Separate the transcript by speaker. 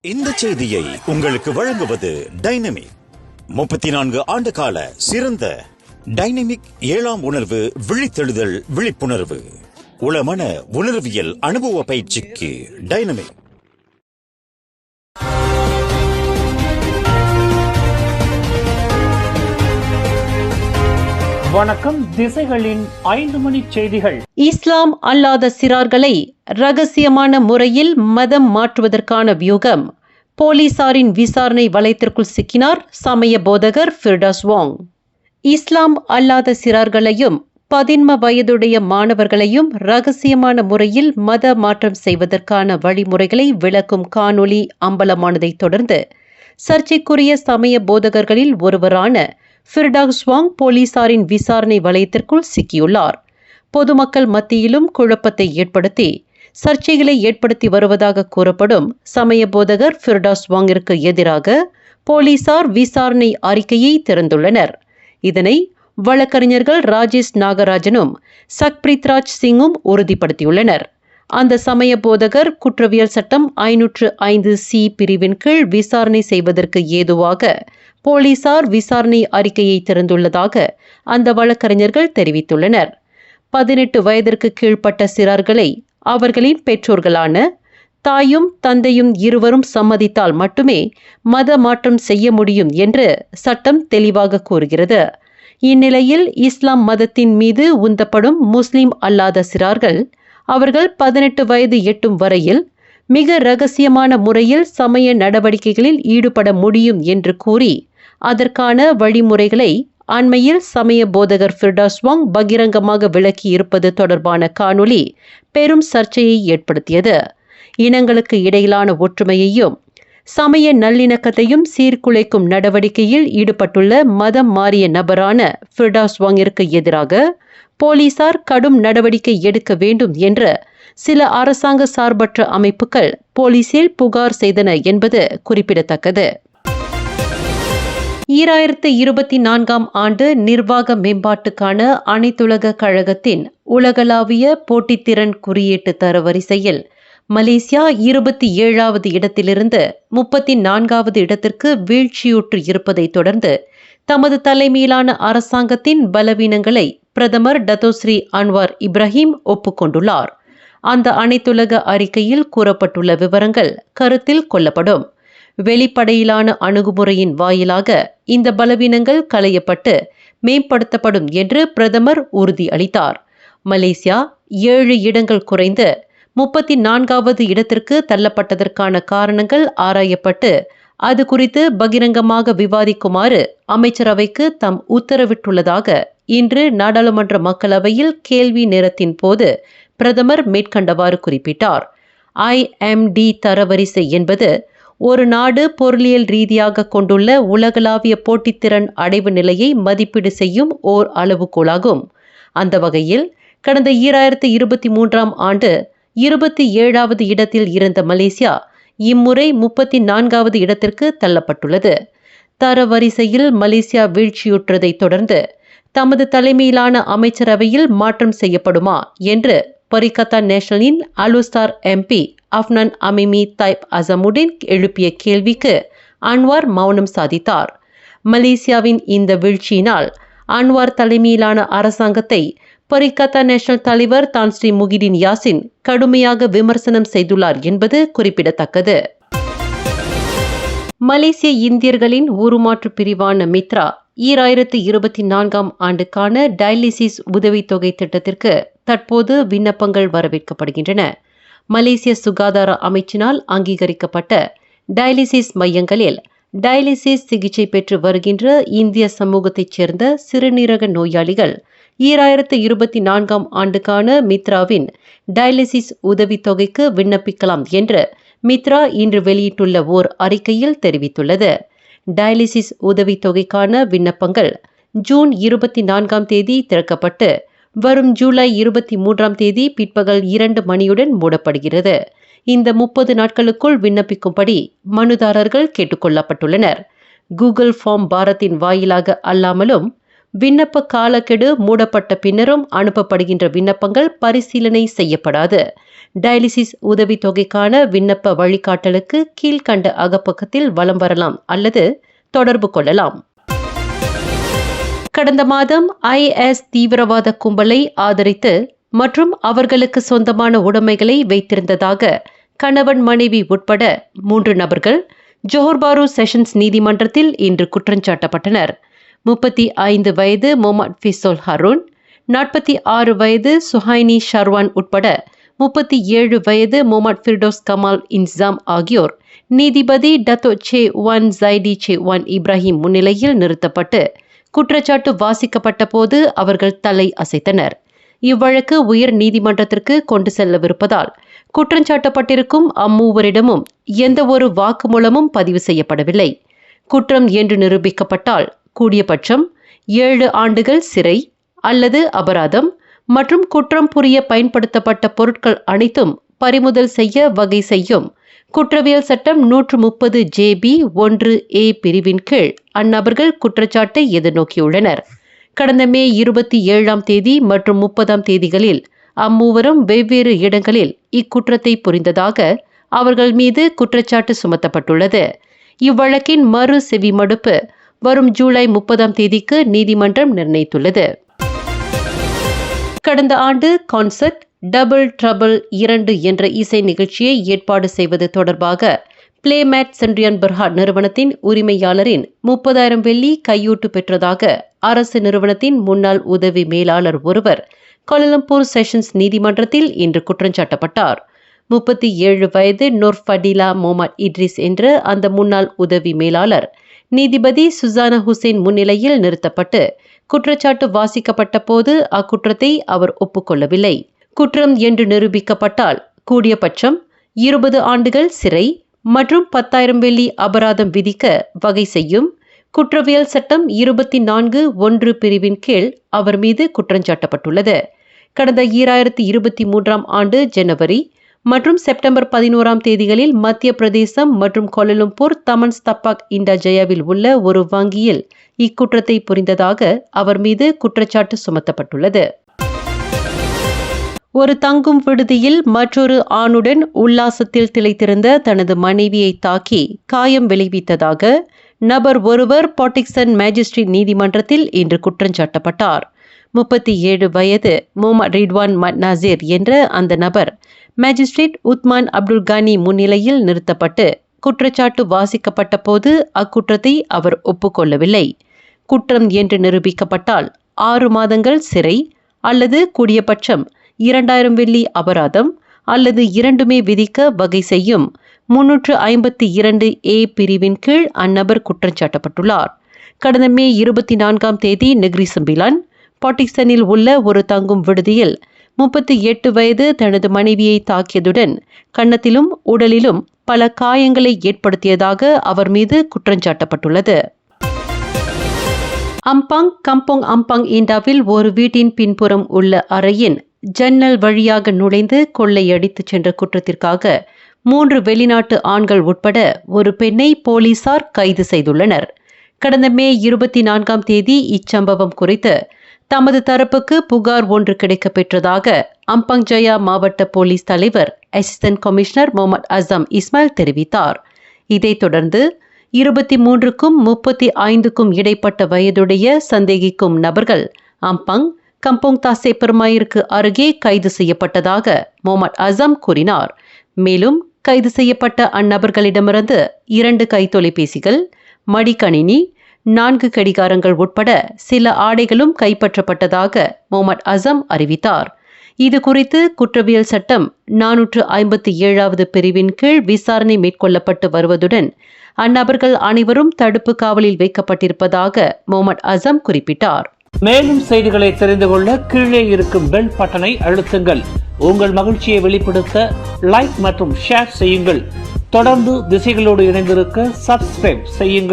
Speaker 1: இந்த செய்தியை உங்களுக்கு வழங்குவது டைனமிக். 34 ஆண்டு கால சிறந்த டைனமிக் 7ஆம் உணர்வு விழித்தெழுதல் விழிப்புணர்வு உளமன உணர்வியல் அனுபவ பயிற்சிக்கு டைனமிக்.
Speaker 2: வணக்கம். திசைகளின் 5 மணி செய்திகள்.
Speaker 3: இஸ்லாம் அல்லாத சிறார்களை ரகசியமான முறையில் மதம் மாற்றுவதற்கான வியூகம். போலீசாரின் விசாரணை வளையத்திற்குள் சிக்கினார் சமய போதகர் ஃபிர்டௌஸ் வாங். இஸ்லாம் அல்லாத சிறார்களையும் 15 வயதுடைய மாணவர்களையும் ரகசியமான முறையில் மத மாற்றம் செய்வதற்கான வழிமுறைகளை விளக்கும் காணொளி அம்பலமானதைத் தொடர்ந்து சர்ச்சைக்குரிய சமய போதகர்களில் ஒருவரான ஃபிர்டௌஸ் வாங் போலீசாரின் விசாரணை வளையத்திற்குள் சிக்கியுள்ளார். பொதுமக்கள் மத்தியிலும் குழப்பத்தை ஏற்படுத்தி சர்ச்சைகளை ஏற்படுத்தி வருவதாக கூறப்படும் சமய போதகர் ஃபிர்டௌஸ் வாங்கிற்கு எதிராக போலீசார் விசாரணை அறிக்கையை திறந்துள்ளனர். இதனை வழக்கறிஞர்கள் ராஜேஷ் நாகராஜனும் சக்பிரித்ராஜ் சிங்கும் உறுதிப்படுத்தியுள்ளனர். அந்த சமய போதகர் குற்றவியல் சட்டம் 505C பிரிவின் கீழ் விசாரணை செய்வதற்கு ஏதுவாக போலீசார் விசாரணை அறிக்கையை திறந்துள்ளதாக அந்த வழக்கறிஞர்கள் தெரிவித்துள்ளனர். 18 வயதிற்கு கீழ்ப்பட்ட சிறார்களை அவர்களின் பெற்றோர்களான தாயும் தந்தையும் இருவரும் சம்மதித்தால் மட்டுமே மத மாற்றம் செய்ய முடியும் என்று சட்டம் தெளிவாக கூறுகிறது. இந்நிலையில் இஸ்லாம் மதத்தின் மீது உந்தப்படும் முஸ்லிம் அல்லாத சிறார்கள் அவர்கள் 18 வயது எட்டும் வரையில் மிக இரகசியமான முறையில் சமய நடவடிக்கைகளில் ஈடுபட முடியும் என்று கூறி அதற்கான வழிமுறைகளை அண்மையில் சமய போதகர் ஃபிர்டௌஸ் வாங் பகிரங்கமாக விளக்கி இருப்பது தொடர்பான காணொளி பெரும் சர்ச்சையை ஏற்படுத்தியது. இனங்களுக்கு இடையிலான ஒற்றுமையையும் சமய நல்லிணக்கத்தையும் சீர்குலைக்கும் நடவடிக்கையில் ஈடுபட்டுள்ள மதம் மாறிய நபரான ஃபிர்டௌஸ் வாங்கிற்கு எதிராக போலீசார் கடும் நடவடிக்கை எடுக்க வேண்டும் என்று சில அரசாங்க சார்பற்ற அமைப்புகள் போலீசில் புகார் செய்தன என்பது குறிப்பிடத்தக்கது. 2024ஆம் ஆண்டு நிர்வாக மேம்பாட்டுக்கான அனைத்துலக கழகத்தின் உலகளாவிய போட்டித்திறன் குறியீட்டு தரவரிசையில் மலேசியா 27வது இடத்திலிருந்து 34வது இடத்திற்கு வீழ்ச்சியுற்று இருப்பதை தொடர்ந்து தமது தலைமையிலான அரசாங்கத்தின் பலவீனங்களை பிரதமர் டத்தோஸ்ரீ அன்வார் இப்ராஹிம் ஒப்புக்கொண்டுள்ளார். அந்த அனைத்துலக அறிக்கையில் கூறப்பட்டுள்ள விவரங்கள் கருத்தில் கொள்ளப்படும். வெளிப்படையிலான அணுகுமுறையின் வாயிலாக இந்த பலவீனங்கள் களையப்பட்டு மேம்படுத்தப்படும் என்று பிரதமர் உறுதி அளித்தார். மலேசியா 7 இடங்கள் குறைந்து 34வது இடத்திற்கு தள்ளப்பட்டதற்கான காரணங்கள் ஆராயப்பட்டு அது குறித்து பகிரங்கமாக விவாதிக்குமாறு அமைச்சரவைக்கு தாம் உத்தரவிட்டுள்ளதாக இன்று நாடாளுமன்ற மக்களவையில் கேள்வி நேரத்தின் போது பிரதமர் மேற்கண்டவாறு குறிப்பிட்டார். IMD தரவரிசை என்பது ஒரு நாடு பொருளியல் ரீதியாக கொண்டுள்ள உலகளாவிய போட்டித்திறன் அடைவு நிலையை மதிப்பீடு செய்யும் ஓர் அளவுகோலாகும். அந்த வகையில் கடந்த 2023ஆம் ஆண்டு 27வது இடத்தில் இருந்த மலேசியா இம்முறை 34வது இடத்திற்கு தள்ளப்பட்டுள்ளது. தரவரிசையில் மலேசியா வீழ்ச்சியுற்றதை தொடர்ந்து தமது தலைமையிலான அமைச்சரவையில் மாற்றம் செய்யப்படுமா என்று பரிகத்தா நேஷனலின் அலுஸ்தார் MP அஃப்னான் அமிமி தைப் அசமுடின் எழுப்பிய கேள்விக்கு அன்வார் மௌனம் சாதித்தார். மலேசியாவின் இந்த வீழ்ச்சியினால் அன்வார் தலைமையிலான அரசாங்கத்தை பரிகத்தா நேஷனல் தலைவர் தான் ஸ்ரீ முகிடின் யாசின் கடுமையாக விமர்சனம் செய்துள்ளார் என்பது குறிப்பிடத்தக்கது. மலேசிய இந்தியர்களின் உருமாற்று பிரிவான மித்ரா 2024ஆம் ஆண்டுக்கான டயாலிசிஸ் உதவித்தொகை திட்டத்திற்கு தற்போது விண்ணப்பங்கள் வரவேற்கப்படுகின்றன. மலேசிய சுகாதார அமைச்சினால் அங்கீகரிக்கப்பட்ட டயாலிசிஸ் மையங்களில் டயாலிசிஸ் சிகிச்சை பெற்று வருகின்ற இந்திய சமூகத்தைச் சேர்ந்த சிறுநீரக நோயாளிகள் 2024ஆம் ஆண்டுக்கான மித்ராவின் டயாலிசிஸ் உதவித்தொகைக்கு விண்ணப்பிக்கலாம் என்று மித்ரா இன்று வெளியிட்டுள்ள ஓர் அறிக்கையில் தெரிவித்துள்ளது. டயாலிசிஸ் உதவித்தொகைக்கான விண்ணப்பங்கள் ஜூன் 24ஆம் தேதி திறக்கப்பட்டு வரும் ஜூலை 23ஆம் தேதி பிற்பகல் 2 மணியுடன் மூடப்படுகிறது. இந்த 30 நாட்களுக்குள் விண்ணப்பிக்கும்படி மனுதாரர்கள் கேட்டுக்கொள்ளப்பட்டுள்ளனர். கூகுள் ஃபார்ம் பாரத்தின் வாயிலாக அல்லாமலும் விண்ணப்ப காலக்கெடு மூடப்பட்ட பின்னரும் அனுப்பப்படுகின்ற விண்ணப்பங்கள் பரிசீலனை செய்யப்படாது. டயாலிசிஸ் உதவித்தொகைக்கான விண்ணப்ப வழிகாட்டலுக்கு கீழ்கண்ட அகப்பக்கத்தில் வலம் வரலாம் அல்லது தொடர்பு கொள்ளலாம். கடந்த மாதம் IS தீவிரவாத கும்பலை ஆதரித்து மற்றும் அவர்களுக்கு சொந்தமான உடைமைகளை வைத்திருந்ததாக கணவன் மனைவி உட்பட 3 நபர்கள் ஜோஹர் பாரு செஷன்ஸ் நீதிமன்றத்தில் இன்று குற்றஞ்சாட்டப்பட்டனர். 35 வயது முகமது ஃபிசோல் ஹரூன், 46 வயது சுஹைனி ஷர்வான் உட்பட 37 வயது முகமது ஃபிர்டோஸ் கமால் இன்சாம் ஆகியோர் நீதிபதி Dato say one Zaidi say one Ibrahim முன்னிலையில் நிறுத்தப்பட்டு குற்றச்சாட்டு வாசிக்கப்பட்ட போது அவர்கள் தலை அசைத்தனர். இவ்வழக்கு உயர் நீதிமன்றத்திற்கு கொண்டு செல்லவிருப்பதால் குற்றஞ்சாட்டப்பட்டிருக்கும் அம்மூவரிடமும் எந்த ஒரு வாக்குமூலமும் பதிவு செய்யப்படவில்லை. குற்றம் என்று நிரூபிக்கப்பட்டால் கூடியபட்சம் 7 ஆண்டுகள் சிறை அல்லது அபராதம் மற்றும் குற்றம் புரிய பயன்படுத்தப்பட்ட பொருட்கள் அனைத்தும் பறிமுதல் செய்ய வகை செய்யும் குற்றவியல் சட்டம் 130 JB 1A பிரிவின் கீழ் அந்நபர்கள் குற்றச்சாட்டை எதிர்நோக்கியுள்ளனர். கடந்த மே 27ஆம் தேதி மற்றும் 30ஆம் தேதிகளில் அம்மூவரும் வெவ்வேறு இடங்களில் இக்குற்றத்தை புரிந்ததாக அவர்கள் மீது குற்றச்சாட்டு சுமத்தப்பட்டுள்ளது. இவ்வழக்கின் மறு செவிமடுப்பு வரும் ஜூலை 30ஆம் தேதிக்கு நீதிமன்றம் நிர்ணயித்துள்ளது. கடந்த ஆண்டு கான்சர்ட் டபுள் ட்ரபிள் 2 என்ற இசை நிகழ்ச்சியை ஏற்பாடு செய்வது தொடர்பாக பிளேமேட் சென்ட்ரியன் பெர்ஹாட் நிறுவனத்தின் உரிமையாளரின் 30,000 வெள்ளி கையூட்டு பெற்றதாக அரசு நிறுவனத்தின் முன்னாள் உதவி மேலாளர் ஒருவர் கோலாலம்பூர் செஷன்ஸ் நீதிமன்றத்தில் இன்று குற்றஞ்சாட்டப்பட்டார். 37 வயது நோர்ஃபடிலா முகமது இட்ரிஸ் என்ற அந்த முன்னாள் உதவி மேலாளர் நீதிபதி சுசானா ஹுசேன் முன்னிலையில் நிறுத்தப்பட்டு குற்றச்சாட்டு வாசிக்கப்பட்ட போது அக்குற்றத்தை அவர் ஒப்புக்கொள்ளவில்லை. குற்றம் என்று நிரூபிக்கப்பட்டால் கூடியபட்சம் 20 ஆண்டுகள் சிறை மற்றும் 10,000 வெள்ளி அபராதம் விதிக்க வகை செய்யும் குற்றவியல் சட்டம் 24(1) பிரிவின் கீழ் அவர் மீது குற்றஞ்சாட்டப்பட்டுள்ளது. கடந்த 2023ஆம் ஆண்டு ஜனவரி மற்றும் செப்டம்பர் 11ஆம் தேதிகளில் மத்திய பிரதேசம் மற்றும் கோலாலம்பூர் தமன்ஸ் தப்பாக் இண்டா ஜயாவில் உள்ள ஒரு வங்கியில் இக்குற்றத்தை புரிந்ததாக அவர் மீது குற்றச்சாட்டு சுமத்தப்பட்டுள்ளது. ஒரு தங்கும் விடுதியில் மற்றொரு ஆணுடன் உல்லாசத்தில் திளைத்திருந்த தனது மனைவியை தாக்கி காயம் விளைவித்ததாக நபர் ஒருவர் பாட்டிக்சன் மேஜிஸ்ட்ரேட் நீதிமன்றத்தில் இன்று குற்றஞ்சாட்டப்பட்டார். 37 வயது முகமது ரிட்வான் மட்நாசிர் என்ற அந்த நபர் மேஜிஸ்ட்ரேட் உத்மான் அப்துல் கானி முன்னிலையில் நிறுத்தப்பட்டு குற்றச்சாட்டு வாசிக்கப்பட்ட போது அக்குற்றத்தை அவர் ஒப்புக்கொள்ளவில்லை. குற்றம் என்று நிரூபிக்கப்பட்டால் 6 மாதங்கள் சிறை அல்லது கூடியபட்சம் 2,000 வெள்ளி அபராதம் அல்லது இரண்டுமே விதிக்க வகை செய்யும் 352A பிரிவின் கீழ் அந்நபர் குற்றஞ்சாட்டப்பட்டுள்ளார். கடந்த மே 24ஆம் தேதி நெக்ரி சம்பிலான் பாட்டிக்சனில் உள்ள ஒரு தங்கும் விடுதியில் 38 வயது தனது மனைவியை தாக்கியதுடன் கன்னத்திலும் உடலிலும் பல காயங்களை ஏற்படுத்தியதாக அவர் மீது குற்றஞ்சாட்டப்பட்டுள்ளது. அம்பாங் கம்போங் அம்பாங் இண்டாவில் ஒரு வீட்டின் பின்புறம் உள்ள அறையின் ஜன்னல் வழியாக நுழைந்து கொள்ளையடித்து சென்ற குற்றத்திற்காக 3 வெளிநாட்டு ஆண்கள் உட்பட ஒரு பெண்ணை போலீசார் கைது செய்துள்ளனர். கடந்த மே 24ஆம் தேதி இச்சம்பவம் குறித்து தமது தரப்புக்கு புகார் ஒன்று கிடைக்கப்பெற்றதாக அம்பாங் ஜயா மாவட்ட போலீஸ் தலைவர் அசிஸ்டன்ட் கமிஷனர் முகமது அசாம் இஸ்மாயில் தெரிவித்தார். இதைத் தொடர்ந்து 23க்கும் 35க்கும் இடைப்பட்ட வயதுடைய சந்தேகிக்கும் நபர்கள் அம்பாங் கம்போங் தாசே பெருமாயிற்கு அருகே கைது செய்யப்பட்டதாக முகமது அசாம் கூறினார். மேலும் கைது செய்யப்பட்ட அந்நபர்களிடமிருந்து 2 கைத்தொலைபேசிகள், மடிக்கணினி, 4 கடிகாரங்கள் உட்பட சில ஆடைகளும் கைப்பற்றப்பட்டதாக முகமது அசாம் அறிவித்தார். இது குறித்து குற்றவியல் சட்டம் 457வது பிரிவின் கீழ் விசாரணை மேற்கொள்ளப்பட்டு வருவதுடன் அந்நபர்கள் அனைவரும் தடுப்பு காவலில் வைக்கப்பட்டிருப்பதாக முகமது அசாம் குறிப்பிட்டார்.
Speaker 2: மேலும் செய்திகளை தெரிந்து கொள்ள கீழே இருக்கும் பெல் பட்டனை அழுத்துங்கள். உங்கள் மகிழ்ச்சியை வெளிப்படுத்த லைக் மற்றும் ஷேர் செய்யுங்கள். தொடர்ந்து திசைகளோடு இணைந்திருக்க சப்ஸ்கிரைப் செய்யுங்கள்.